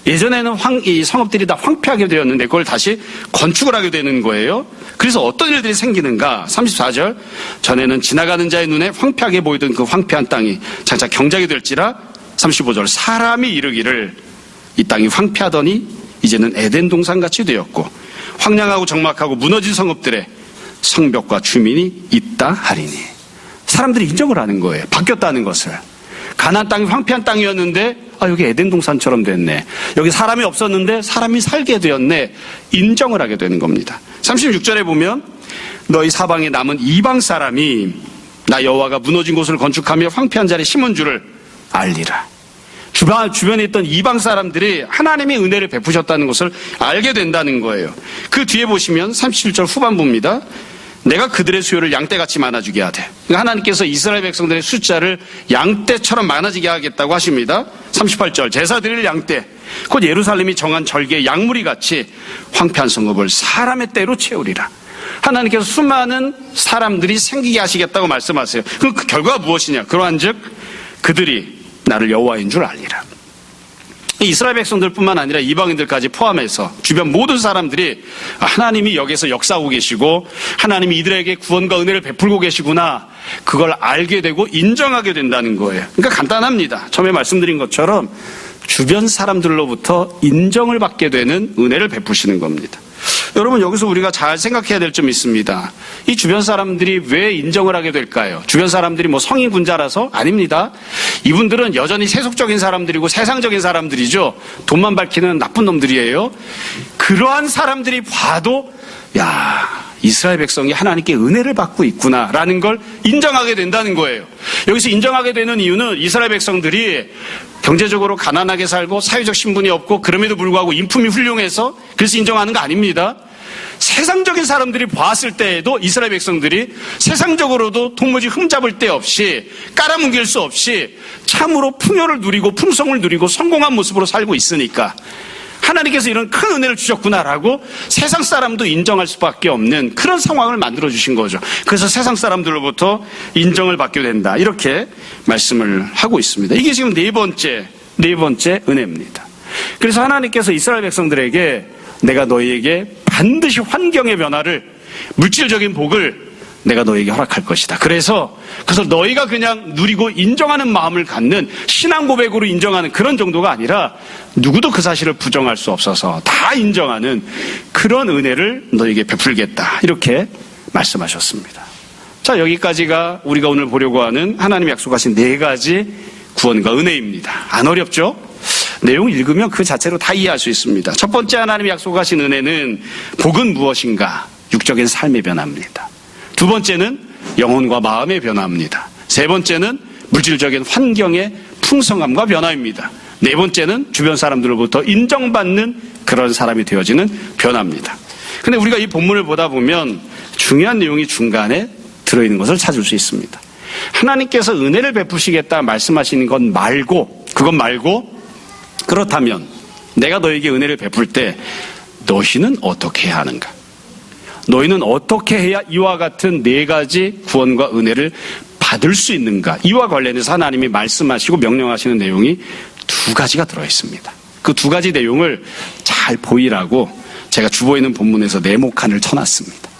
예전에는 이 성읍들이 다 황폐하게 되었는데 그걸 다시 건축을 하게 되는 거예요. 그래서 어떤 일들이 생기는가? 34절 전에는 지나가는 자의 눈에 황폐하게 보이던 그 황폐한 땅이 장차 경작이 될지라. 35절 사람이 이르기를 이 땅이 황폐하더니 이제는 에덴 동산같이 되었고 황량하고 적막하고 무너진 성읍들에 성벽과 주민이 있다 하리니. 사람들이 인정을 하는 거예요. 바뀌었다는 것을. 가나안 땅이 황폐한 땅이었는데 여기 에덴 동산처럼 됐네. 여기 사람이 없었는데 사람이 살게 되었네. 인정을 하게 되는 겁니다. 36절에 보면 너희 사방에 남은 이방 사람이 나 여호와가 무너진 곳을 건축하며 황폐한 자리에 심은 줄을 알리라. 주변에 있던 이방 사람들이 하나님의 은혜를 베푸셨다는 것을 알게 된다는 거예요. 그 뒤에 보시면 37절 후반부입니다. 내가 그들의 수요를 양떼같이 많아지게 하되. 그러니까 하나님께서 이스라엘 백성들의 숫자를 양떼처럼 많아지게 하겠다고 하십니다. 38절 제사 드릴 양떼 곧 예루살렘이 정한 절개의 양무리 같이 황폐한 성읍을 사람의 떼로 채우리라. 하나님께서 수많은 사람들이 생기게 하시겠다고 말씀하세요. 그럼 그 결과가 무엇이냐? 그러한즉 그들이 나를 여호와인 줄 알리라. 이스라엘 백성들뿐만 아니라 이방인들까지 포함해서 주변 모든 사람들이 하나님이 여기서 역사하고 계시고 하나님이 이들에게 구원과 은혜를 베풀고 계시구나, 그걸 알게 되고 인정하게 된다는 거예요. 그러니까 간단합니다. 처음에 말씀드린 것처럼 주변 사람들로부터 인정을 받게 되는 은혜를 베푸시는 겁니다. 여러분, 여기서 우리가 잘 생각해야 될 점이 있습니다. 이 주변 사람들이 왜 인정을 하게 될까요? 주변 사람들이 성인 군자라서? 아닙니다. 이분들은 여전히 세속적인 사람들이고 세상적인 사람들이죠. 돈만 밝히는 나쁜 놈들이에요. 그러한 사람들이 봐도 이스라엘 백성이 하나님께 은혜를 받고 있구나라는 걸 인정하게 된다는 거예요. 여기서 인정하게 되는 이유는 이스라엘 백성들이 경제적으로 가난하게 살고 사회적 신분이 없고 그럼에도 불구하고 인품이 훌륭해서 그래서 인정하는 거 아닙니다. 세상적인 사람들이 봤을 때에도 이스라엘 백성들이 세상적으로도 도무지 흠잡을 데 없이 깔아뭉갤 수 없이 참으로 풍요를 누리고 풍성을 누리고 성공한 모습으로 살고 있으니까 하나님께서 이런 큰 은혜를 주셨구나라고 세상 사람도 인정할 수밖에 없는 그런 상황을 만들어 주신 거죠. 그래서 세상 사람들로부터 인정을 받게 된다, 이렇게 말씀을 하고 있습니다. 이게 지금 네 번째 은혜입니다. 그래서 하나님께서 이스라엘 백성들에게 내가 너희에게 반드시 환경의 변화를, 물질적인 복을 내가 너에게 허락할 것이다. 그래서 그것을 너희가 그냥 누리고 인정하는 마음을 갖는 신앙 고백으로 인정하는 그런 정도가 아니라 누구도 그 사실을 부정할 수 없어서 다 인정하는 그런 은혜를 너에게 베풀겠다, 이렇게 말씀하셨습니다. 자, 여기까지가 우리가 오늘 보려고 하는 하나님이 약속하신 네 가지 구원과 은혜입니다. 안 어렵죠? 내용 읽으면 그 자체로 다 이해할 수 있습니다. 첫 번째 하나님이 약속하신 은혜는 복은 무엇인가? 육적인 삶의 변화입니다. 두 번째는 영혼과 마음의 변화입니다. 세 번째는 물질적인 환경의 풍성함과 변화입니다. 네 번째는 주변 사람들로부터 인정받는 그런 사람이 되어지는 변화입니다. 근데 우리가 이 본문을 보다 보면 중요한 내용이 중간에 들어있는 것을 찾을 수 있습니다. 하나님께서 은혜를 베푸시겠다 말씀하시는 것 말고, 그것 말고, 그렇다면 내가 너에게 은혜를 베풀 때 너희는 어떻게 해야 하는가? 너희는 어떻게 해야 이와 같은 네 가지 구원과 은혜를 받을 수 있는가? 이와 관련해서 하나님이 말씀하시고 명령하시는 내용이 두 가지가 들어있습니다. 그 두 가지 내용을 잘 보이라고 제가 주보에 있는 본문에서 네모칸을 쳐놨습니다.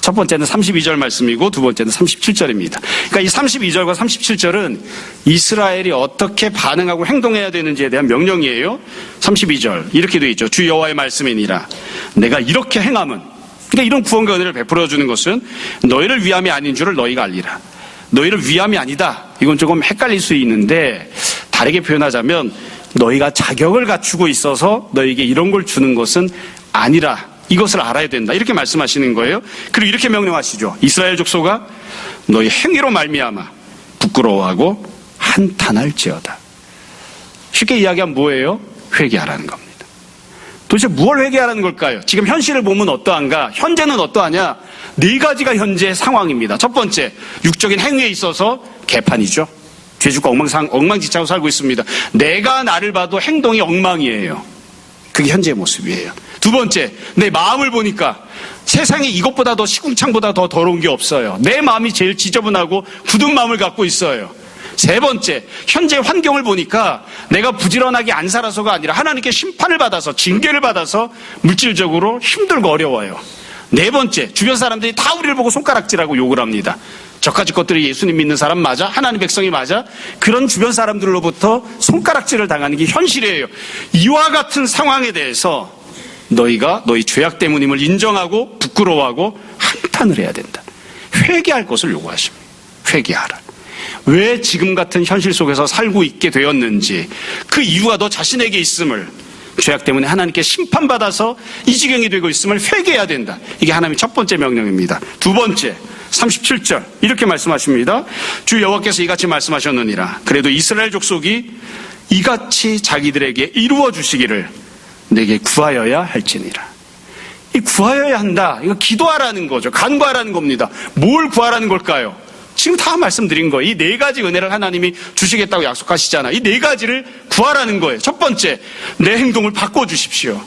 첫 번째는 32절 말씀이고 두 번째는 37절입니다. 그러니까 이 32절과 37절은 이스라엘이 어떻게 반응하고 행동해야 되는지에 대한 명령이에요. 32절 이렇게 되어 있죠. 주 여호와의 말씀이니라. 내가 이렇게 행함은, 그러니까 이런 구원과 은혜를 베풀어 주는 것은 너희를 위함이 아닌 줄을 너희가 알리라. 너희를 위함이 아니다. 이건 조금 헷갈릴 수 있는데 다르게 표현하자면 너희가 자격을 갖추고 있어서 너희에게 이런 걸 주는 것은 아니라 이것을 알아야 된다. 이렇게 말씀하시는 거예요. 그리고 이렇게 명령하시죠. 이스라엘 족속아 너희 행위로 말미암아 부끄러워하고 한탄할지어다. 쉽게 이야기하면 뭐예요? 회개하라는 겁니다. 도대체 무엇을 회개하라는 걸까요? 지금 현실을 보면 어떠한가? 현재는 어떠하냐? 네 가지가 현재 상황입니다. 첫 번째, 육적인 행위에 있어서 개판이죠. 죄짓고 엉망진창으로 살고 있습니다. 내가 나를 봐도 행동이 엉망이에요. 그게 현재의 모습이에요. 두 번째, 내 마음을 보니까 세상에 이것보다 더 시궁창보다 더 더러운 게 없어요. 내 마음이 제일 지저분하고 굳은 마음을 갖고 있어요. 세 번째, 현재 환경을 보니까 내가 부지런하게 안 살아서가 아니라 하나님께 심판을 받아서 징계를 받아서 물질적으로 힘들고 어려워요. 네 번째, 주변 사람들이 다 우리를 보고 손가락질하고 욕을 합니다. 저까지 것들이 예수님 믿는 사람 맞아? 하나님 백성이 맞아? 그런 주변 사람들로부터 손가락질을 당하는 게 현실이에요. 이와 같은 상황에 대해서 너희가 너희 죄악 때문임을 인정하고 부끄러워하고 한탄을 해야 된다. 회개할 것을 요구하십니다. 회개하라. 왜 지금 같은 현실 속에서 살고 있게 되었는지, 그 이유가 너 자신에게 있음을, 죄악 때문에 하나님께 심판받아서 이 지경이 되고 있음을 회개해야 된다. 이게 하나님의 첫 번째 명령입니다. 두 번째, 37절 이렇게 말씀하십니다. 주 여호와께서 이같이 말씀하셨느니라. 그래도 이스라엘 족속이 이같이 자기들에게 이루어 주시기를 내게 구하여야 할지니라. 이 구하여야 한다. 이거 기도하라는 거죠. 간구하라는 겁니다. 뭘 구하라는 걸까요? 지금 다 말씀드린 거예요. 이 네 가지 은혜를 하나님이 주시겠다고 약속하시잖아. 이 네 가지를 구하라는 거예요. 첫 번째, 내 행동을 바꿔주십시오.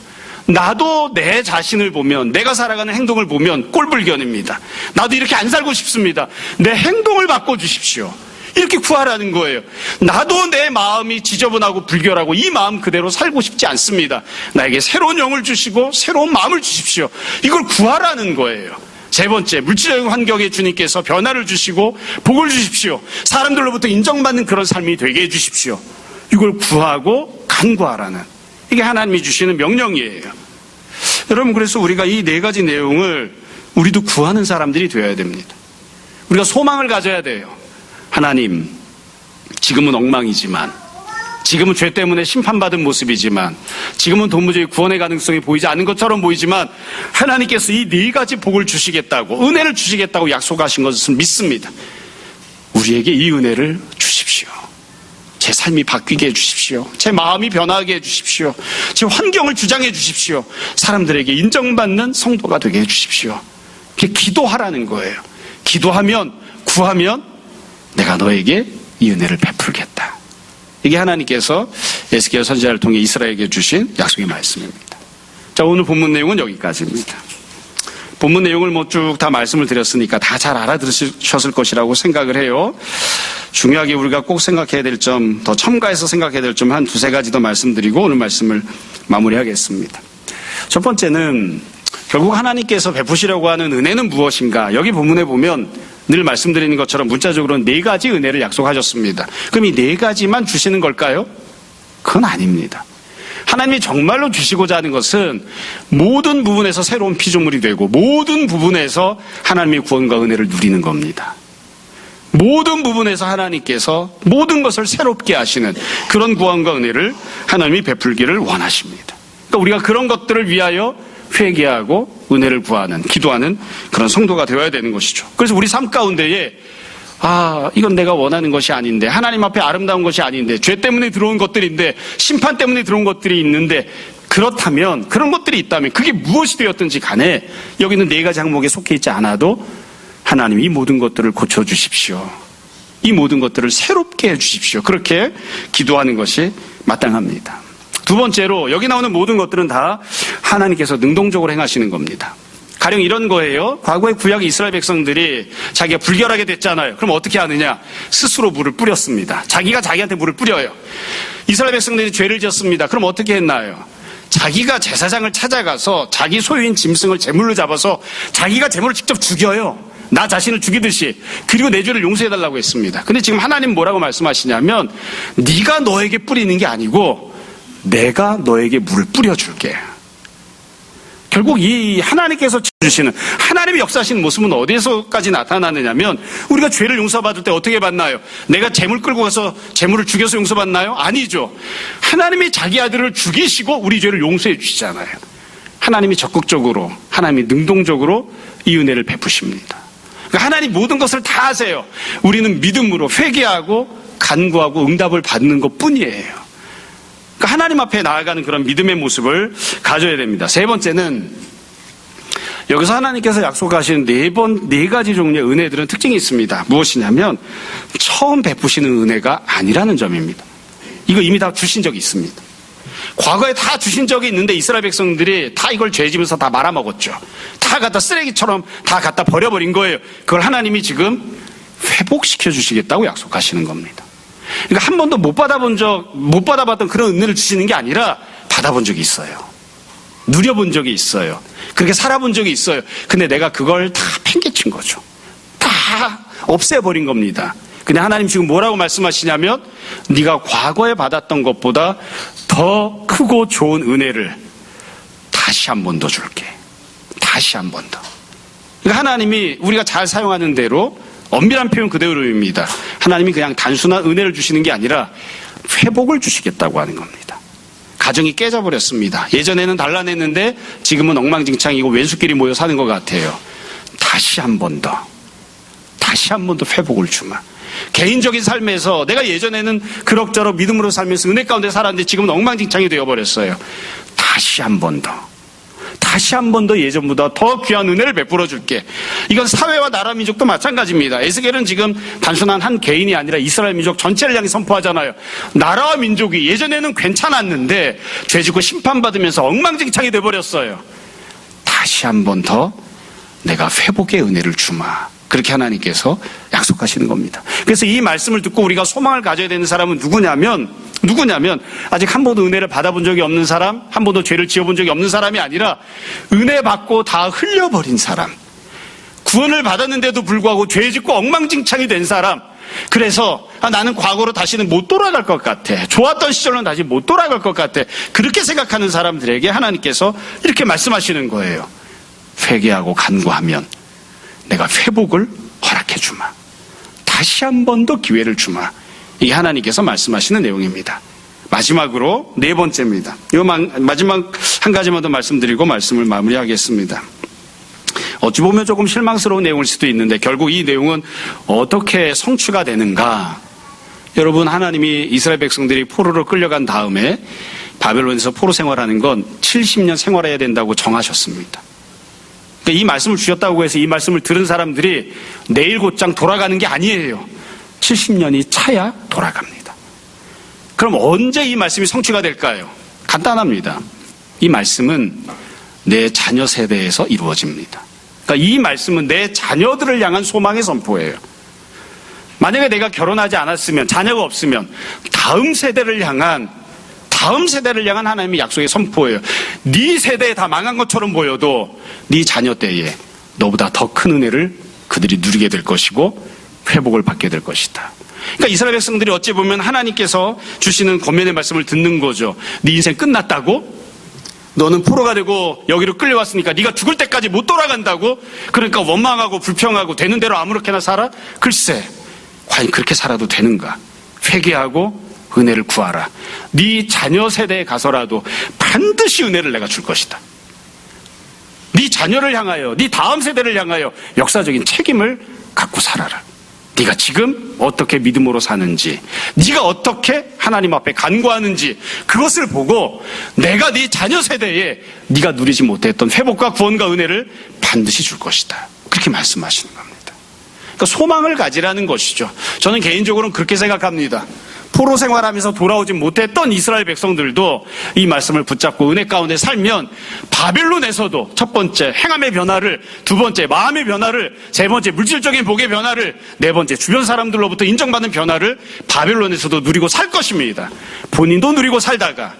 나도 내 자신을 보면, 내가 살아가는 행동을 보면 꼴불견입니다. 나도 이렇게 안 살고 싶습니다. 내 행동을 바꿔주십시오. 이렇게 구하라는 거예요. 나도 내 마음이 지저분하고 불결하고 이 마음 그대로 살고 싶지 않습니다. 나에게 새로운 영을 주시고 새로운 마음을 주십시오. 이걸 구하라는 거예요. 세 번째, 물질적인 환경에 주님께서 변화를 주시고 복을 주십시오. 사람들로부터 인정받는 그런 삶이 되게 해주십시오. 이걸 구하고 간구하라는, 이게 하나님이 주시는 명령이에요. 여러분, 그래서 우리가 이 네 가지 내용을 우리도 구하는 사람들이 되어야 됩니다. 우리가 소망을 가져야 돼요. 하나님, 지금은 엉망이지만, 지금은 죄 때문에 심판받은 모습이지만, 지금은 도무지 구원의 가능성이 보이지 않는 것처럼 보이지만, 하나님께서 이 네 가지 복을 주시겠다고, 은혜를 주시겠다고 약속하신 것을 믿습니다. 우리에게 이 은혜를 주십시오. 제 삶이 바뀌게 해주십시오. 제 마음이 변하게 해주십시오. 제 환경을 주장해 주십시오. 사람들에게 인정받는 성도가 되게 해주십시오. 이렇게 기도하라는 거예요. 기도하면, 구하면 내가 너에게 이 은혜를 베풀겠다. 이게 하나님께서 에스겔 선지자를 통해 이스라엘에게 주신 약속의 말씀입니다. 자, 오늘 본문 내용은 여기까지입니다. 본문 내용을 뭐 쭉 다 말씀을 드렸으니까 다 잘 알아들으셨을 것이라고 생각을 해요. 중요하게 우리가 꼭 생각해야 될 점, 더 첨가해서 생각해야 될 점 한 두세 가지 더 말씀드리고 오늘 말씀을 마무리하겠습니다. 첫 번째는 결국 하나님께서 베푸시려고 하는 은혜는 무엇인가? 여기 본문에 보면 늘 말씀드리는 것처럼 문자적으로는 네 가지 은혜를 약속하셨습니다. 그럼 이 네 가지만 주시는 걸까요? 그건 아닙니다. 하나님이 정말로 주시고자 하는 것은 모든 부분에서 새로운 피조물이 되고 모든 부분에서 하나님의 구원과 은혜를 누리는 겁니다. 모든 부분에서 하나님께서 모든 것을 새롭게 하시는 그런 구원과 은혜를 하나님이 베풀기를 원하십니다. 그러니까 우리가 그런 것들을 위하여 회개하고 은혜를 구하는, 기도하는 그런 성도가 되어야 되는 것이죠. 그래서 우리 삶 가운데에 이건 내가 원하는 것이 아닌데, 하나님 앞에 아름다운 것이 아닌데, 죄 때문에 들어온 것들인데, 심판 때문에 들어온 것들이 있는데, 그렇다면, 그런 것들이 있다면 그게 무엇이 되었든지 간에 여기는 4가지 항목에 속해 있지 않아도 하나님 이 모든 것들을 고쳐주십시오. 이 모든 것들을 새롭게 해주십시오. 그렇게 기도하는 것이 마땅합니다. 두 번째로 여기 나오는 모든 것들은 다 하나님께서 능동적으로 행하시는 겁니다. 가령 이런 거예요. 과거에 구약 이스라엘 백성들이 자기가 불결하게 됐잖아요. 그럼 어떻게 하느냐? 스스로 물을 뿌렸습니다. 자기가 자기한테 물을 뿌려요. 이스라엘 백성들이 죄를 지었습니다. 그럼 어떻게 했나요? 자기가 제사장을 찾아가서 자기 소유인 짐승을 제물로 잡아서 자기가 제물을 직접 죽여요. 나 자신을 죽이듯이. 그리고 내 죄를 용서해달라고 했습니다. 근데 지금 하나님 뭐라고 말씀하시냐면 네가 너에게 뿌리는 게 아니고 내가 너에게 물을 뿌려줄게. 결국 이 하나님께서 주시는 하나님의 역사하시는 모습은 어디에서까지 나타나느냐면 우리가 죄를 용서받을 때 어떻게 받나요? 내가 재물 끌고 가서 재물을 죽여서 용서받나요? 아니죠. 하나님이 자기 아들을 죽이시고 우리 죄를 용서해 주시잖아요. 하나님이 적극적으로, 하나님이 능동적으로 이 은혜를 베푸십니다. 그러니까 하나님 모든 것을 다 하세요. 우리는 믿음으로 회개하고 간구하고 응답을 받는 것뿐이에요. 그러니까 하나님 앞에 나아가는 그런 믿음의 모습을 가져야 됩니다. 세 번째는 여기서 하나님께서 약속하신 4가지 종류의 은혜들은 특징이 있습니다. 무엇이냐면 처음 베푸시는 은혜가 아니라는 점입니다. 이거 이미 다 주신 적이 있습니다. 과거에 다 주신 적이 있는데 이스라엘 백성들이 다 이걸 죄지면서 다 말아먹었죠. 다 갖다 쓰레기처럼 다 갖다 버려버린 거예요. 그걸 하나님이 지금 회복시켜 주시겠다고 약속하시는 겁니다. 그러니까 한 번도 못 받아봤던 그런 은혜를 주시는 게 아니라 받아본 적이 있어요. 누려본 적이 있어요. 그렇게 살아본 적이 있어요. 근데 내가 그걸 다 팽개친 거죠. 다 없애버린 겁니다. 근데 하나님 지금 뭐라고 말씀하시냐면 네가 과거에 받았던 것보다 더 크고 좋은 은혜를 다시 한 번 더 줄게. 다시 한 번 더. 그러니까 하나님이 우리가 잘 사용하는 대로 엄밀한 표현 그대로입니다. 하나님이 그냥 단순한 은혜를 주시는 게 아니라 회복을 주시겠다고 하는 겁니다. 가정이 깨져버렸습니다. 예전에는 단란했는데 지금은 엉망진창이고 왼수끼리 모여 사는 것 같아요. 다시 한 번 더 회복을 주마. 개인적인 삶에서 내가 예전에는 그럭저럭 믿음으로 살면서 은혜 가운데 살았는데 지금은 엉망진창이 되어버렸어요. 다시 한 번 더 예전보다 더 귀한 은혜를 베풀어 줄게. 이건 사회와 나라 민족도 마찬가지입니다. 에스겔은 지금 단순한 한 개인이 아니라 이스라엘 민족 전체를 향해 선포하잖아요. 나라와 민족이 예전에는 괜찮았는데 죄짓고 심판받으면서 엉망진창이 돼버렸어요. 다시 한 번 더 내가 회복의 은혜를 주마. 그렇게 하나님께서 약속하시는 겁니다. 그래서 이 말씀을 듣고 우리가 소망을 가져야 되는 사람은 누구냐면 아직 한 번도 은혜를 받아본 적이 없는 사람, 한 번도 죄를 지어본 적이 없는 사람이 아니라 은혜 받고 다 흘려버린 사람, 구원을 받았는데도 불구하고 죄 짓고 엉망진창이 된 사람. 그래서 나는 과거로 다시는 못 돌아갈 것 같아. 좋았던 시절로는 다시 못 돌아갈 것 같아. 그렇게 생각하는 사람들에게 하나님께서 이렇게 말씀하시는 거예요. 회개하고 간구하면 내가 회복을 허락해 주마. 다시 한 번 더 기회를 주마. 이게 하나님께서 말씀하시는 내용입니다. 마지막으로 4번째입니다. 이 마지막 한 가지만 더 말씀드리고 말씀을 마무리하겠습니다. 어찌 보면 조금 실망스러운 내용일 수도 있는데 결국 이 내용은 어떻게 성취가 되는가? 여러분, 하나님이 이스라엘 백성들이 포로로 끌려간 다음에 바벨론에서 포로 생활하는 건 70년 생활해야 된다고 정하셨습니다. 이 말씀을 주셨다고 해서 이 말씀을 들은 사람들이 내일 곧장 돌아가는 게 아니에요. 70년이 차야 돌아갑니다. 그럼 언제 이 말씀이 성취가 될까요? 간단합니다. 이 말씀은 내 자녀 세대에서 이루어집니다. 그러니까 이 말씀은 내 자녀들을 향한 소망의 선포예요. 만약에 내가 결혼하지 않았으면, 자녀가 없으면 다음 세대를 향한 하나님의 약속의 선포예요. 네 세대에 다 망한 것처럼 보여도 네 자녀 때에 너보다 더 큰 은혜를 그들이 누리게 될 것이고 회복을 받게 될 것이다. 그러니까 이스라엘 백성들이 어찌 보면 하나님께서 주시는 권면의 말씀을 듣는 거죠. 네 인생 끝났다고? 너는 포로가 되고 여기로 끌려왔으니까 네가 죽을 때까지 못 돌아간다고? 그러니까 원망하고 불평하고 되는 대로 아무렇게나 살아? 글쎄, 과연 그렇게 살아도 되는가? 회개하고 은혜를 구하라. 네 자녀 세대에 가서라도 반드시 은혜를 내가 줄 것이다. 네 자녀를 향하여, 네 다음 세대를 향하여 역사적인 책임을 갖고 살아라. 네가 지금 어떻게 믿음으로 사는지, 네가 어떻게 하나님 앞에 간구하는지 그것을 보고 내가 네 자녀 세대에 네가 누리지 못했던 회복과 구원과 은혜를 반드시 줄 것이다. 그렇게 말씀하시는 겁니다. 그러니까 소망을 가지라는 것이죠. 저는 개인적으로는 그렇게 생각합니다. 포로 생활하면서 돌아오지 못했던 이스라엘 백성들도 이 말씀을 붙잡고 은혜 가운데 살면 바벨론에서도 첫 번째 행함의 변화를, 두 번째 마음의 변화를, 세 번째 물질적인 복의 변화를, 네 번째 주변 사람들로부터 인정받는 변화를 바벨론에서도 누리고 살 것입니다. 본인도 누리고 살다가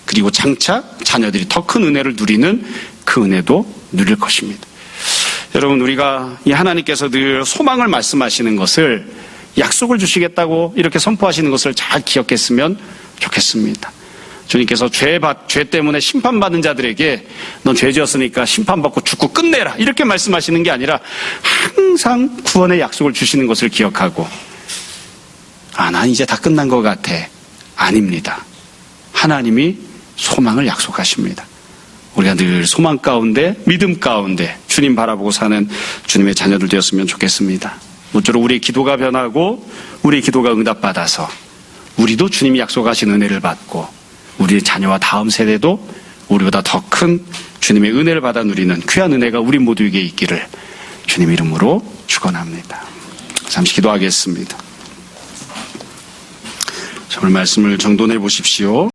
그리고 장차 자녀들이 더 큰 은혜를 누리는 그 은혜도 누릴 것입니다. 여러분, 우리가 이 하나님께서 늘 소망을 말씀하시는 것을, 약속을 주시겠다고 이렇게 선포하시는 것을 잘 기억했으면 좋겠습니다. 주님께서 죄 때문에 심판받는 자들에게 넌 죄 지었으니까 심판받고 죽고 끝내라 이렇게 말씀하시는 게 아니라 항상 구원의 약속을 주시는 것을 기억하고, 난 이제 다 끝난 것 같아. 아닙니다. 하나님이 소망을 약속하십니다. 우리가 늘 소망 가운데, 믿음 가운데 주님 바라보고 사는 주님의 자녀들 되었으면 좋겠습니다. 모쪼록 우리의 기도가 변하고 우리의 기도가 응답받아서 우리도 주님이 약속하신 은혜를 받고 우리의 자녀와 다음 세대도 우리보다 더 큰 주님의 은혜를 받아 누리는 귀한 은혜가 우리 모두에게 있기를 주님 이름으로 축원합니다. 잠시 기도하겠습니다. 오늘 말씀을 정돈해 보십시오.